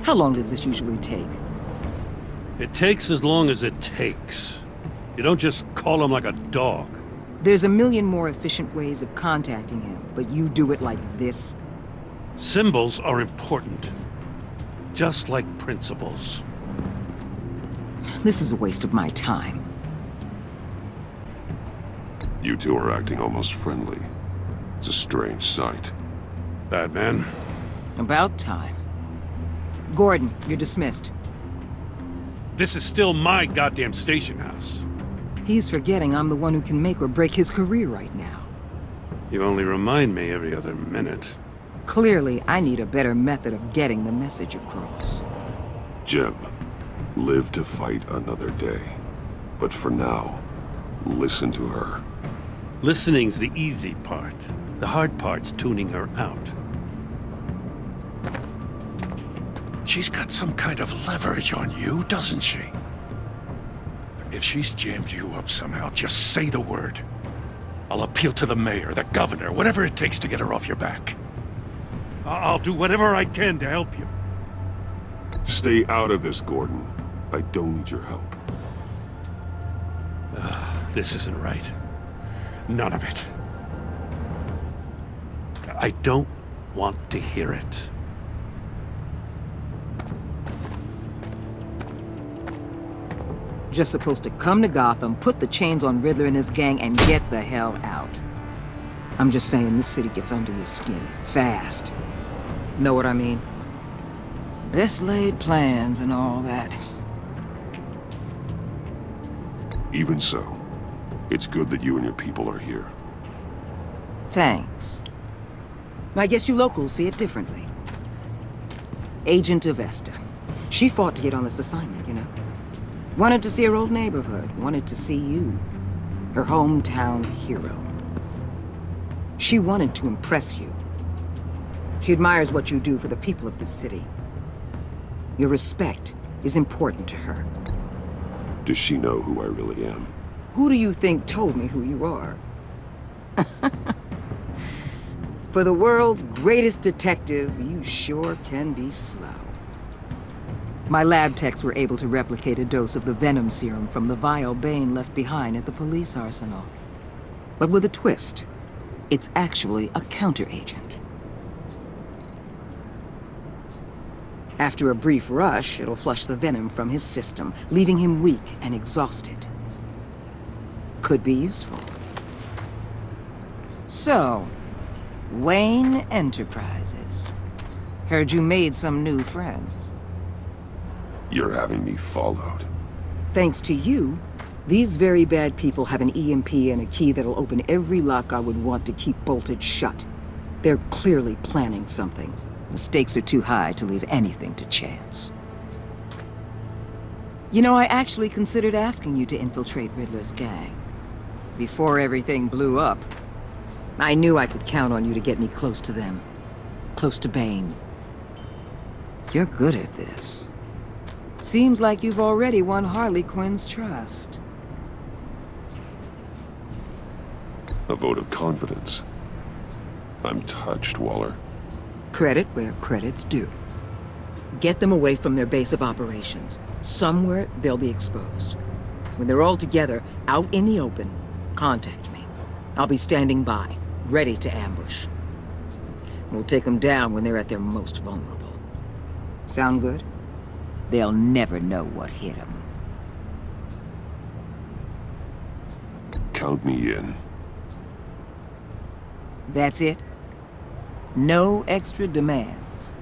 How long does this usually take? It takes as long as it takes. You don't just call him like a dog. There's a million more efficient ways of contacting him, but you do it like this? Symbols are important. Just like principles. This is a waste of my time. You two are acting almost friendly. It's a strange sight. Batman. About time. Gordon, you're dismissed. This is still my goddamn station house. He's forgetting I'm the one who can make or break his career right now. You only remind me every other minute. Clearly, I need a better method of getting the message across. Jim, live to fight another day. But for now, listen to her. Listening's the easy part. The hard part's tuning her out. She's got some kind of leverage on you, doesn't she? If she's jammed you up somehow, just say the word. I'll appeal to the mayor, the governor, whatever it takes to get her off your back. I'll do whatever I can to help you. Stay out of this, Gordon. I don't need your help. This isn't right. None of it. I don't want to hear it. Just supposed to come to Gotham, put the chains on Riddler and his gang, and get the hell out. I'm just saying, this city gets under your skin. Fast. Know what I mean? Best laid plans and all that. Even so, it's good that you and your people are here. Thanks. I guess you locals see it differently. Agent Avesta. She fought to get on this assignment, you know? Wanted to see her old neighborhood. Wanted to see you. Her hometown hero. She wanted to impress you. She admires what you do for the people of this city. Your respect is important to her. Does she know who I really am? Who do you think told me who you are? For the world's greatest detective, you sure can be slow. My lab techs were able to replicate a dose of the venom serum from the vial Bane left behind at the police arsenal. But with a twist. It's actually a counteragent. After a brief rush, it'll flush the venom from his system, leaving him weak and exhausted. Could be useful. So, Wayne Enterprises. Heard you made some new friends. You're having me followed. Thanks to you, these very bad people have an EMP and a key that'll open every lock I would want to keep bolted shut. They're clearly planning something. The stakes are too high to leave anything to chance. You know, I actually considered asking you to infiltrate Riddler's gang. Before everything blew up, I knew I could count on you to get me close to them. Close to Bane. You're good at this. Seems like you've already won Harley Quinn's trust. A vote of confidence. I'm touched, Waller. Credit where credit's due. Get them away from their base of operations. Somewhere they'll be exposed. When they're all together, out in the open, contact me. I'll be standing by, ready to ambush. We'll take them down when they're at their most vulnerable. Sound good? They'll never know what hit them. Count me in. That's it? No extra demands.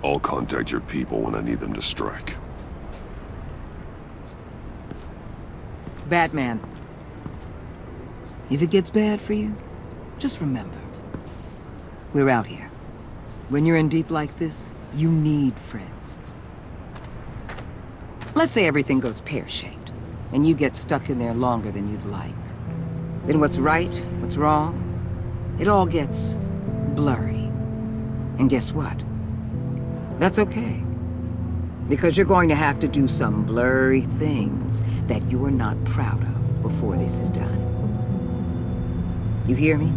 I'll contact your people when I need them to strike. Batman. If it gets bad for you, just remember. We're out here. When you're in deep like this, you need friends. Let's say everything goes pear-shaped, and you get stuck in there longer than you'd like. Then what's right, what's wrong, it all gets blurry. And guess what? That's okay. Because you're going to have to do some blurry things that you're not proud of before this is done. You hear me?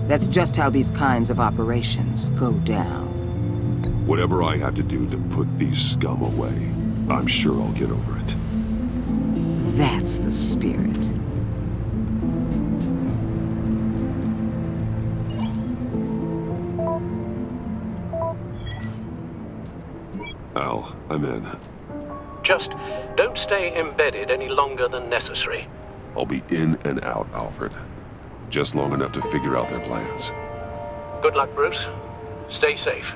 That's just how these kinds of operations go down. Whatever I have to do to put these scum away, I'm sure I'll get over it. That's the spirit. Al, I'm in. Just don't stay embedded any longer than necessary. I'll be in and out, Alfred. Just long enough to figure out their plans. Good luck, Bruce. Stay safe.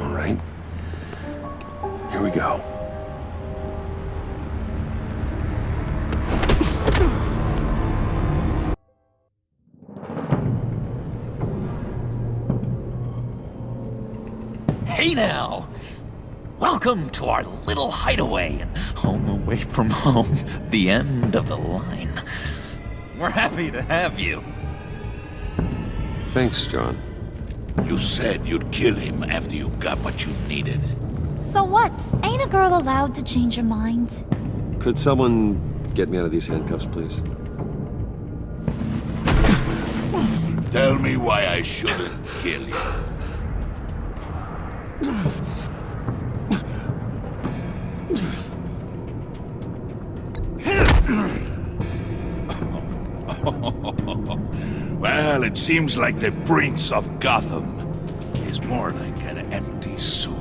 All right. Here we go. Hey now! Welcome to our little hideaway and home away from home, the end of the line. We're happy to have you. Thanks, John. You said you'd kill him after you got what you needed. So what? Ain't a girl allowed to change her mind? Could someone get me out of these handcuffs, please? Tell me why I shouldn't kill you. Well, it seems like the Prince of Gotham is more like an empty suit.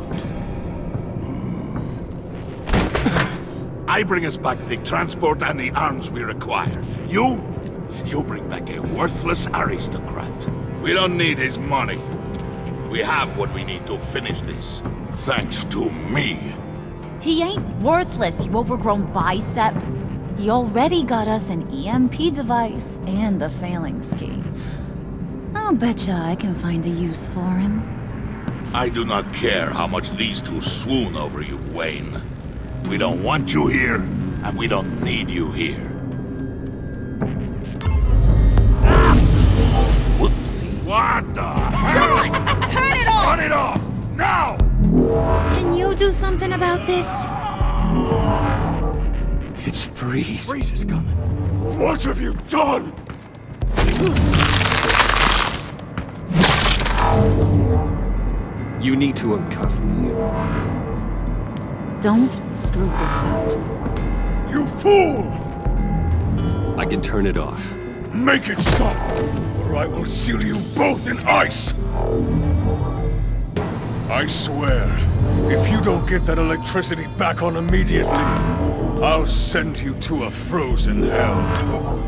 I bring us back the transport and the arms we require. You bring back a worthless aristocrat. We don't need his money. We have what we need to finish this, thanks to me. He ain't worthless, you overgrown bicep. He already got us an EMP device and the phalanx key. I'll betcha I can find a use for him. I do not care how much these two swoon over you, Wayne. We don't want you here, and we don't need you here. Whoopsie. What the hell? Turn it off! Turn it off! Now! Can you do something about this? It's Freeze. Freeze is coming. What have you done? You need to uncuff me. Don't screw this up. You fool! I can turn it off. Make it stop, or I will seal you both in ice! I swear, if you don't get that electricity back on immediately, I'll send you to a frozen hell.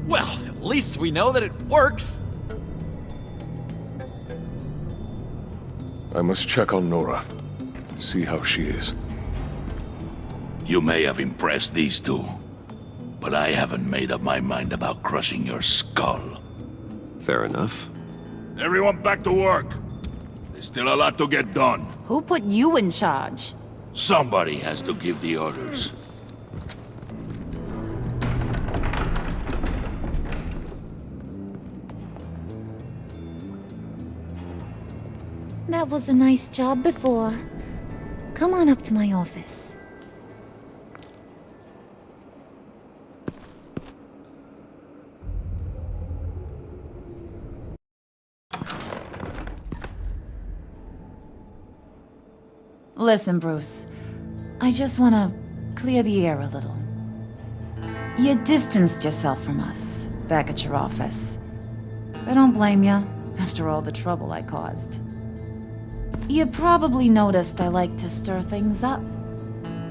Well, at least we know that it works. I must check on Nora. See how she is. You may have impressed these two, but I haven't made up my mind about crushing your skull. Fair enough. Everyone back to work. There's still a lot to get done. Who put you in charge? Somebody has to give the orders. That was a nice job before. Come on up to my office. Listen, Bruce. I just want to clear the air a little. You distanced yourself from us back at your office. I don't blame you, after all the trouble I caused. You probably noticed I like to stir things up.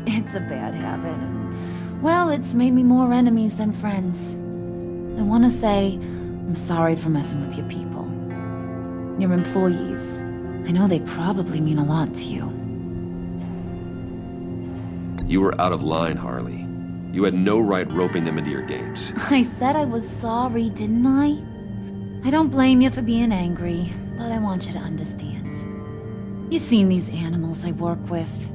It's a bad habit, and, well, it's made me more enemies than friends. I want to say I'm sorry for messing with your people. Your employees. I know they probably mean a lot to you. You were out of line, Harley. You had no right roping them into your games. I said I was sorry, didn't I? I don't blame you for being angry, but I want you to understand. You've seen these animals I work with.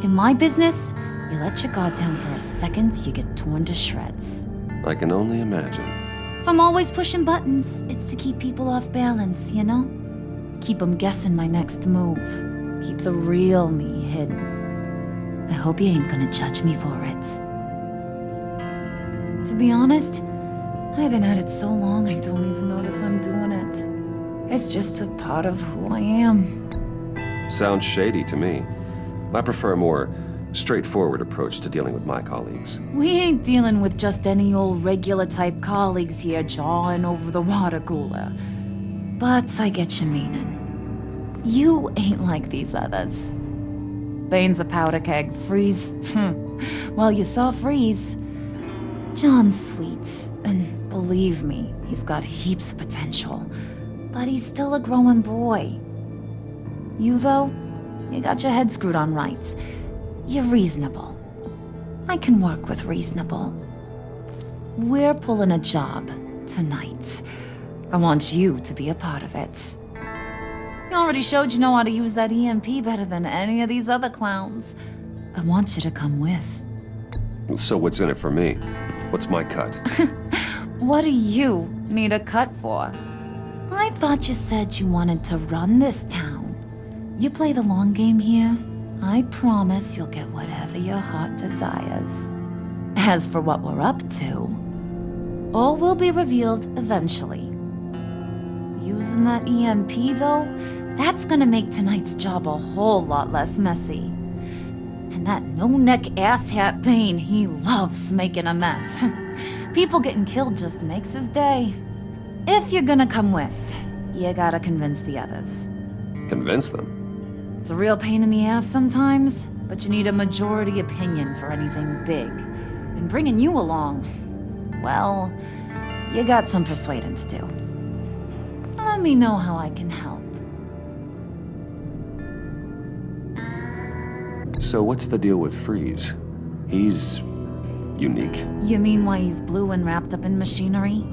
In my business, you let your guard down for a second, you get torn to shreds. I can only imagine. If I'm always pushing buttons, it's to keep people off balance, you know? Keep them guessing my next move. Keep the real me hidden. I hope you ain't gonna judge me for it. To be honest, I've been at it so long I don't even notice I'm doing it. It's just a part of who I am. Sounds shady to me. I prefer a more straightforward approach to dealing with my colleagues. We ain't dealing with just any old regular type colleagues here jawing over the water cooler. But I get your meaning. You ain't like these others. Bane's a powder keg. Freeze. Well, you saw Freeze. John's sweet, and believe me, he's got heaps of potential. But he's still a growing boy. You, though, you got your head screwed on right. You're reasonable. I can work with reasonable. We're pulling a job tonight. I want you to be a part of it. You already showed you know how to use that EMP better than any of these other clowns. I want you to come with. So what's in it for me? What's my cut? What do you need a cut for? I thought you said you wanted to run this town. You play the long game here, I promise you'll get whatever your heart desires. As for what we're up to, all will be revealed eventually. Using that EMP, though, that's gonna make tonight's job a whole lot less messy. And that no-neck asshat Bane, he loves making a mess. People getting killed just makes his day. If you're gonna come with, you gotta convince the others. Convince them? It's a real pain in the ass sometimes, but you need a majority opinion for anything big. And bringing you along, well, you got some persuading to do. Let me know how I can help. So what's the deal with Freeze? He's unique. You mean why he's blue and wrapped up in machinery?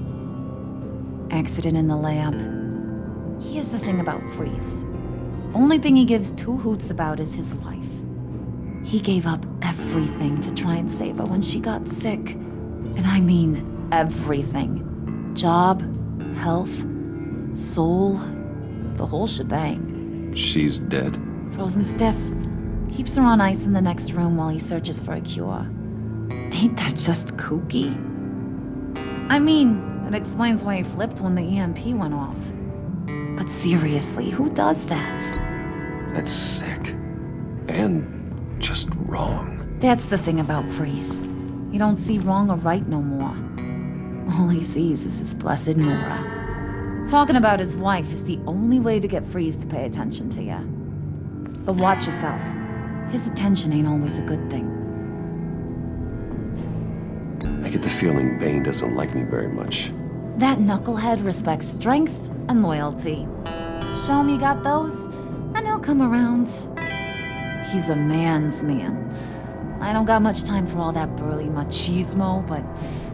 Accident in the lab. Here's the thing about Freeze. Only thing he gives two hoots about is his wife. He gave up everything to try and save her when she got sick. And I mean everything. Job, health, soul, the whole shebang. She's dead? Frozen stiff. Keeps her on ice in the next room while he searches for a cure. Ain't that just kooky? I mean, it explains why he flipped when the EMP went off. But seriously, who does that? That's sick. And just wrong. That's the thing about Freeze. He don't see wrong or right no more. All he sees is his blessed Nora. Talking about his wife is the only way to get Freeze to pay attention to you. But watch yourself. His attention ain't always a good thing. I get the feeling Bane doesn't like me very much. That knucklehead respects strength and loyalty. Show him you got those, and he'll come around. He's a man's man. I don't got much time for all that burly machismo, but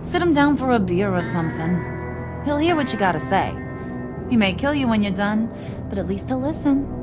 sit him down for a beer or something. He'll hear what you gotta say. He may kill you when you're done, but at least he'll listen.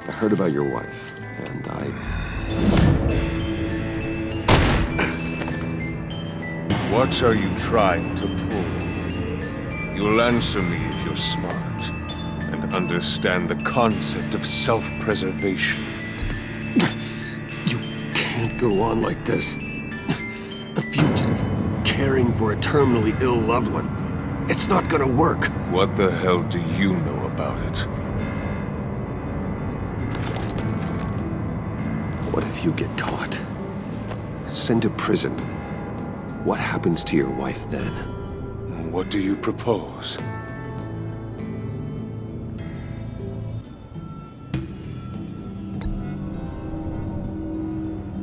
I heard about your wife, and What are you trying to pull? You'll answer me if you're smart and understand the concept of self-preservation. You can't go on like this. A fugitive, caring for a terminally ill loved one. It's not gonna work. What the hell do you know about it? What if you get caught? Sent to prison? What happens to your wife then? What do you propose?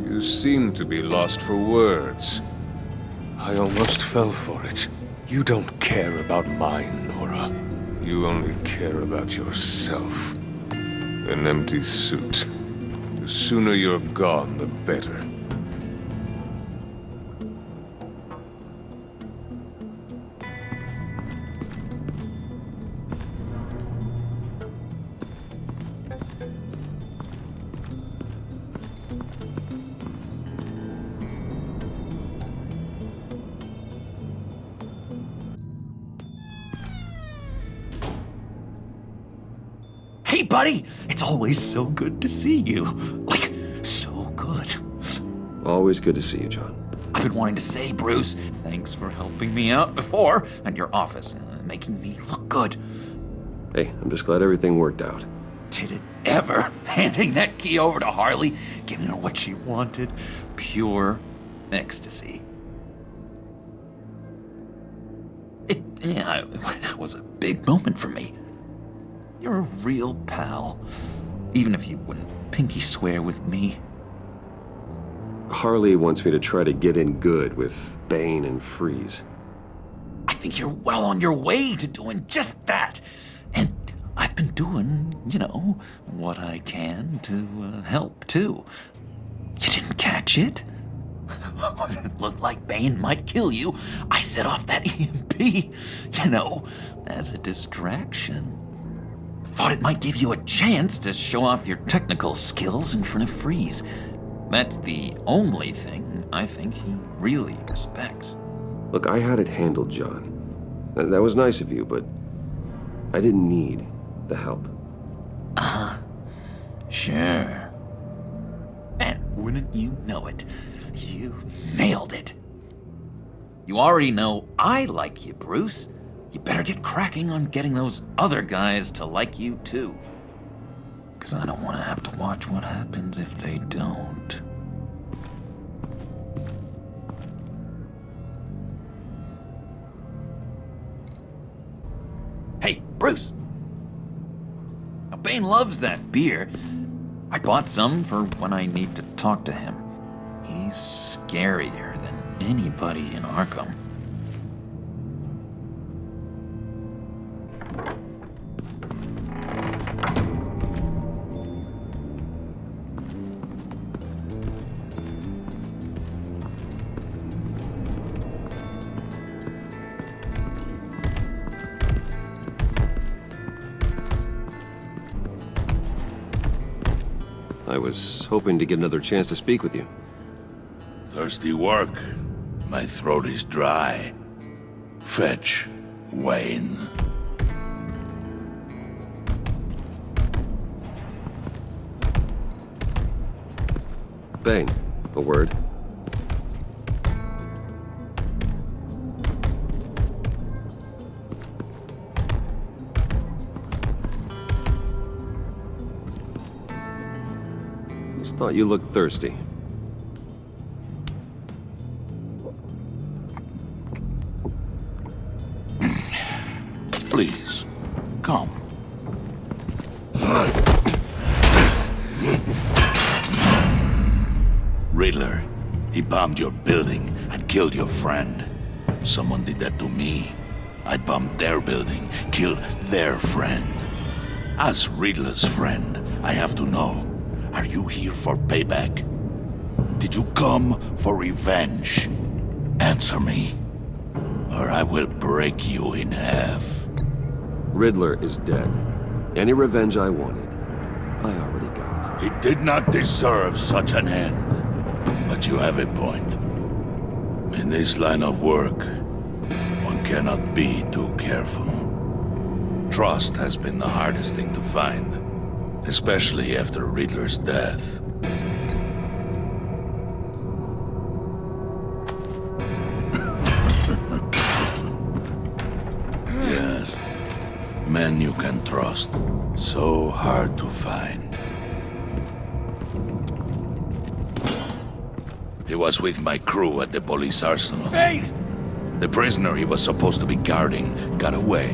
You seem to be lost for words. I almost fell for it. You don't care about mine, Nora. You only care about yourself. An empty suit. The sooner you're gone, the better. Hey, buddy! It's always so good to see you. Like, so good. Always good to see you, John. I've been wanting to say, Bruce, thanks for helping me out before at your office, making me look good. Hey, I'm just glad everything worked out. Did it ever? Handing that key over to Harley, giving her what she wanted. Pure ecstasy. It was a big moment for me. You're a real pal, even if you wouldn't pinky swear with me. Harley wants me to try to get in good with Bane and Freeze. I think you're well on your way to doing just that. And I've been doing, what I can to help, too. You didn't catch it? When it looked like Bane might kill you, I set off that EMP, as a distraction. Thought it might give you a chance to show off your technical skills in front of Freeze. That's the only thing I think he really respects. Look, I had it handled, John. That was nice of you, but I didn't need the help. Sure. And wouldn't you know it, you nailed it. You already know I like you, Bruce. You better get cracking on getting those other guys to like you, too. 'Cause I don't want to have to watch what happens if they don't. Hey, Bruce! Now, Bane loves that beer. I bought some for when I need to talk to him. He's scarier than anybody in Arkham. I was hoping to get another chance to speak with you. Thirsty work. My throat is dry. Fetch, Wayne. Bane, a word. Just thought you looked thirsty. Please, come. Riddler, he bombed your building and killed your friend. Someone did that to me. I bombed their building, killed their friend. As Riddler's friend, I have to know, are you here for payback? Did you come for revenge? Answer me, or I will break you in half. Riddler is dead. Any revenge I wanted, I already got. He did not deserve such an end. But you have a point. In this line of work, one cannot be too careful. Trust has been the hardest thing to find, especially after Riddler's death. Yes, men you can trust. So hard to find. He was with my crew at the police arsenal. Fade! The prisoner he was supposed to be guarding got away.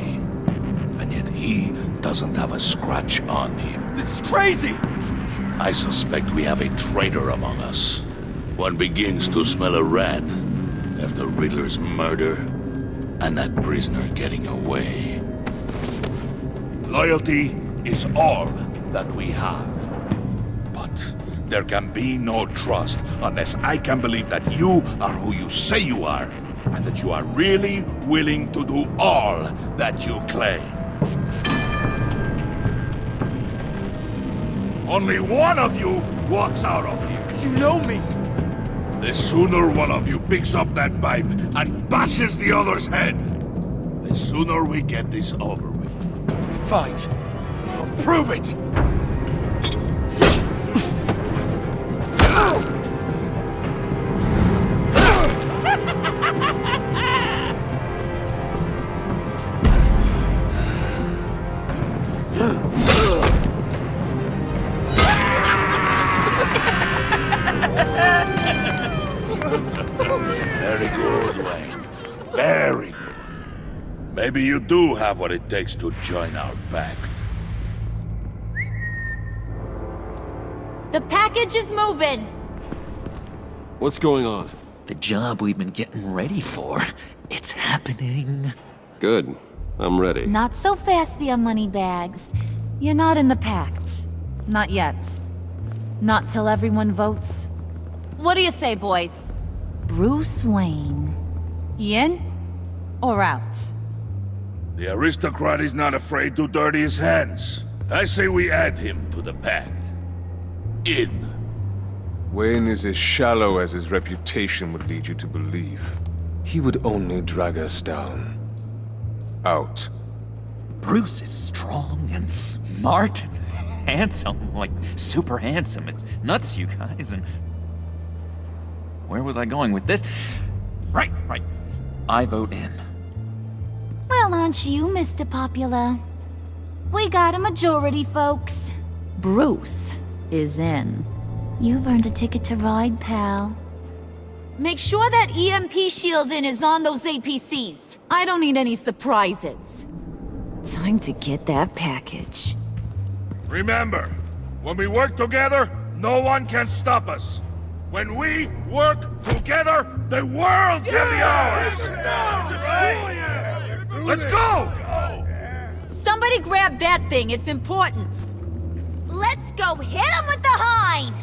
And yet he doesn't have a scratch on him. This is crazy! I suspect we have a traitor among us. One begins to smell a rat after Riddler's murder and that prisoner getting away. Loyalty is all that we have. But there can be no trust unless I can believe that you are who you say you are, and that you are really willing to do all that you claim. Only one of you walks out of here. You know me! The sooner one of you picks up that pipe and bashes the other's head, the sooner we get this over with. Fine. I'll prove it! Very good, Wayne. Very good. Maybe you do have what it takes to join our pact. The package is moving! What's going on? The job we've been getting ready for. It's happening. Good. I'm ready. Not so fast, the moneybags. You're not in the Pact. Not yet. Not till everyone votes. What do you say, boys? Bruce Wayne. In or out? The aristocrat is not afraid to dirty his hands. I say we add him to the pact. In. Wayne is as shallow as his reputation would lead you to believe. He would only drag us down. Out. Bruce is strong and smart and handsome, like super handsome. It's nuts, you guys, and... Where was I going with this? Right. I vote in. Well, aren't you, Mr. Popular? We got a majority, folks. Bruce is in. You've earned a ticket to ride, pal. Make sure that EMP shielding is on those APCs. I don't need any surprises. Time to get that package. Remember, when we work together, no one can stop us. When we work together, the world can be ours! Let's go! Somebody grab that thing, it's important. Let's go hit him with the hind!